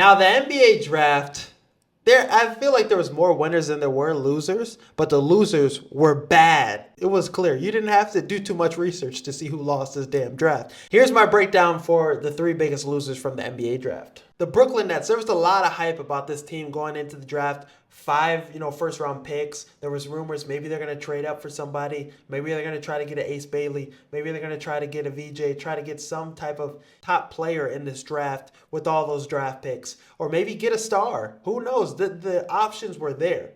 Now, the NBA draft, I feel like there was more winners than there were losers, but the losers were bad. It was clear. You didn't have to do too much research to see who lost this damn draft. Here's my breakdown for the three biggest losers from the NBA draft. The Brooklyn Nets. There was a lot of hype about this team going into the draft. 5, first round picks. There was rumors maybe they're going to trade up for somebody. Maybe they're going to try to get an Ace Bailey. Maybe they're going to try to get a VJ, try to get some type of top player in this draft with all those draft picks. Or maybe get a star. Who knows? The options were there.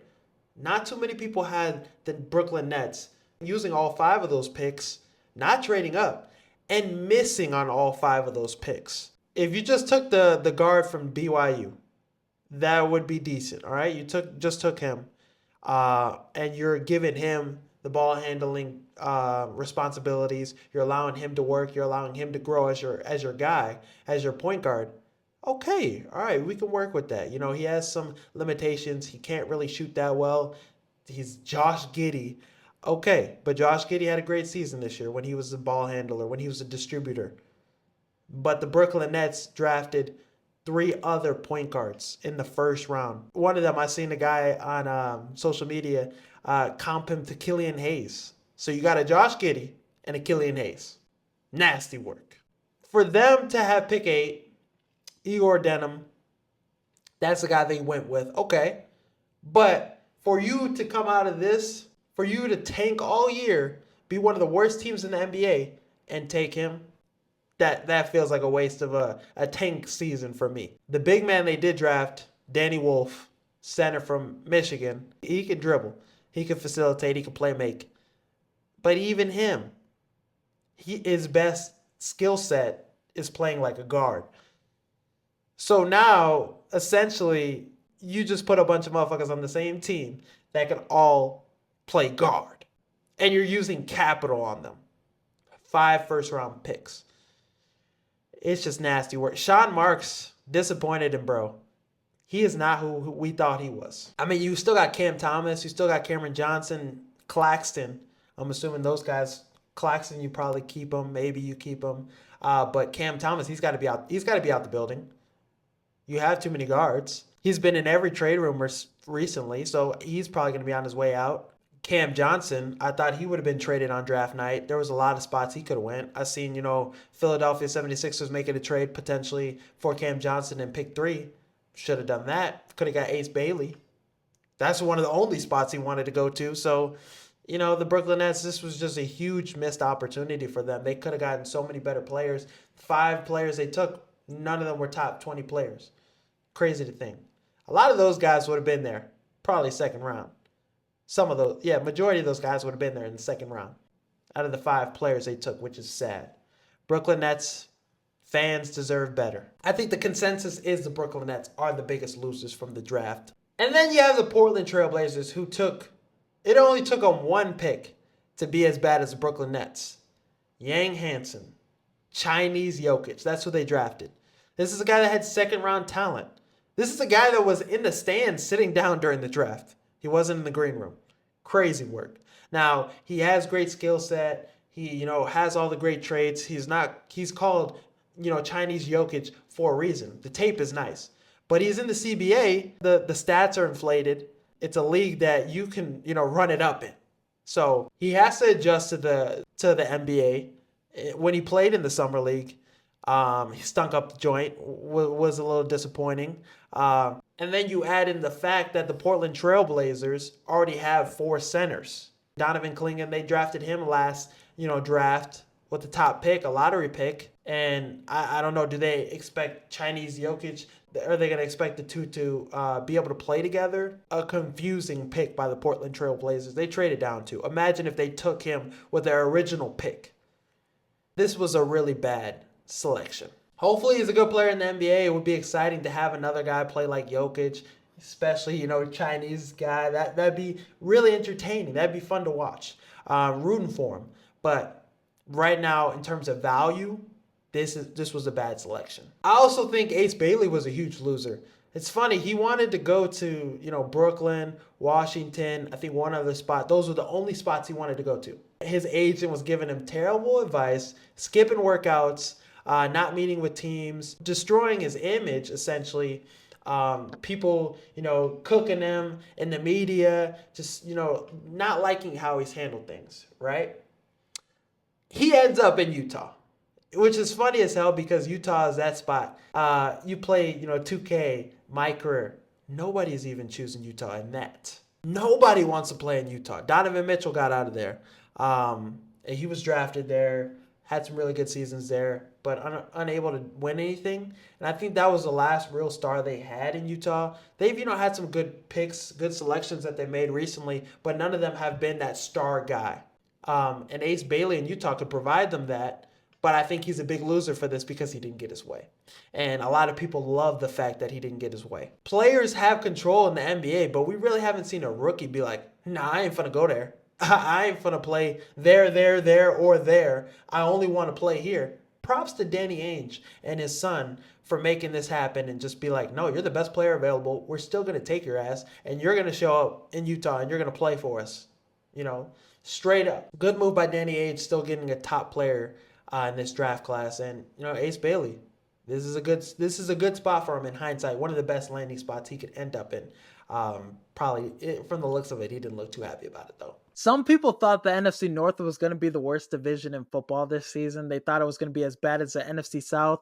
Not too many people had the Brooklyn Nets using all 5 of those picks, not trading up, and missing on all 5 of those picks. If you just took the guard from BYU, that would be decent, all right? You just took him, and you're giving him the ball handling responsibilities. You're allowing him to work. You're allowing him to grow as your guy, as your point guard. Okay, all right, we can work with that. He has some limitations. He can't really shoot that well. He's Josh Giddey. Okay, but Josh Giddey had a great season this year when he was a ball handler, when he was a distributor. But the Brooklyn Nets drafted 3 other point guards in the first round. One of them, I seen a guy on social media comp him to Killian Hayes. So you got a Josh Giddey and a Killian Hayes. Nasty work. For them to have pick 8, Igor Denham, that's the guy they went with. Okay. But for you to come out of this, for you to tank all year, be one of the worst teams in the NBA, and take him, that feels like a waste of a tank season for me. The big man they did draft, Danny Wolf, center from Michigan. He can dribble. He can facilitate. He can play make. But even him, his best skill set is playing like a guard. So now, essentially, you just put a bunch of motherfuckers on the same team that can all play guard. And you're using capital on them. 5 first-round picks. It's just nasty work. Sean Marks, disappointed in bro. He is not who we thought he was. I mean, you still got Cam Thomas. You still got Cameron Johnson, Claxton. I'm assuming those guys. Claxton, you probably keep him. Maybe you keep him. But Cam Thomas, he's got to be out. He's got to be out the building. You have too many guards. He's been in every trade rumor recently, so he's probably going to be on his way out. Cam Johnson, I thought he would have been traded on draft night. There was a lot of spots he could have went. I seen, Philadelphia 76ers making a trade potentially for Cam Johnson and pick 3. Should have done that. Could have got Ace Bailey. That's one of the only spots he wanted to go to. So, the Brooklyn Nets, this was just a huge missed opportunity for them. They could have gotten so many better players. 5 players they took, none of them were top 20 players. Crazy to think. A lot of those guys would have been there, probably second round. Majority of those guys would have been there in the second round out of the 5 players they took, which is sad. Brooklyn Nets fans deserve better. I think the consensus is the Brooklyn Nets are the biggest losers from the draft. And then you have the Portland Trailblazers it only took them 1 pick to be as bad as the Brooklyn Nets. Yang Hansen, Chinese Jokic, that's who they drafted. This is a guy that had second round talent. This is a guy that was in the stands sitting down during the draft. He wasn't in the green room. Crazy work. Now, he has great skill set. He, has all the great traits. He's called, Chinese Jokic for a reason. The tape is nice. But he's in the CBA. The stats are inflated. It's a league that you can, run it up in. So he has to adjust to the NBA. When he played in the summer league, he stunk up the joint, was a little disappointing. And then you add in the fact that the Portland Trailblazers already have 4 centers. Donovan Clingan, they drafted him last, draft with the top pick, a lottery pick. And I don't know, do they expect Chinese Jokic? Are they going to expect the two to be able to play together? A confusing pick by the Portland Trailblazers. They traded down to. Imagine if they took him with their original pick. This was a really bad selection. Hopefully he's a good player in the NBA. It would be exciting to have another guy play like Jokic, especially, Chinese guy. That'd be really entertaining. That'd be fun to watch. Rooting for him. But right now, in terms of value, this was a bad selection. I also think Ace Bailey was a huge loser. It's funny, he wanted to go to, Brooklyn, Washington, I think one other spot. Those were the only spots he wanted to go to. His agent was giving him terrible advice, skipping workouts, not meeting with teams, destroying his image, essentially. People, cooking him in the media, just, not liking how he's handled things, right? He ends up in Utah, which is funny as hell because Utah is that spot. You play, 2K, my career. Nobody's even choosing Utah in that. Nobody wants to play in Utah. Donovan Mitchell got out of there. And he was drafted there, had some really good seasons there, but unable to win anything. And I think that was the last real star they had in Utah. They've, had some good picks, good selections that they made recently, but none of them have been that star guy. And Ace Bailey in Utah could provide them that, but I think he's a big loser for this because he didn't get his way. And a lot of people love the fact that he didn't get his way. Players have control in the NBA, but we really haven't seen a rookie be like, nah, I ain't finna go there. I ain't finna play there, or there. I only want to play here. Props to Danny Ainge and his son for making this happen and just be like, no, you're the best player available. We're still going to take your ass, and you're going to show up in Utah, and you're going to play for us. Straight up. Good move by Danny Ainge, still getting a top player in this draft class. And, Ace Bailey, this is a good spot for him in hindsight. One of the best landing spots he could end up in. From the looks of it, he didn't look too happy about it, though. Some people thought the NFC North was going to be the worst division in football this season. They thought it was going to be as bad as the NFC South.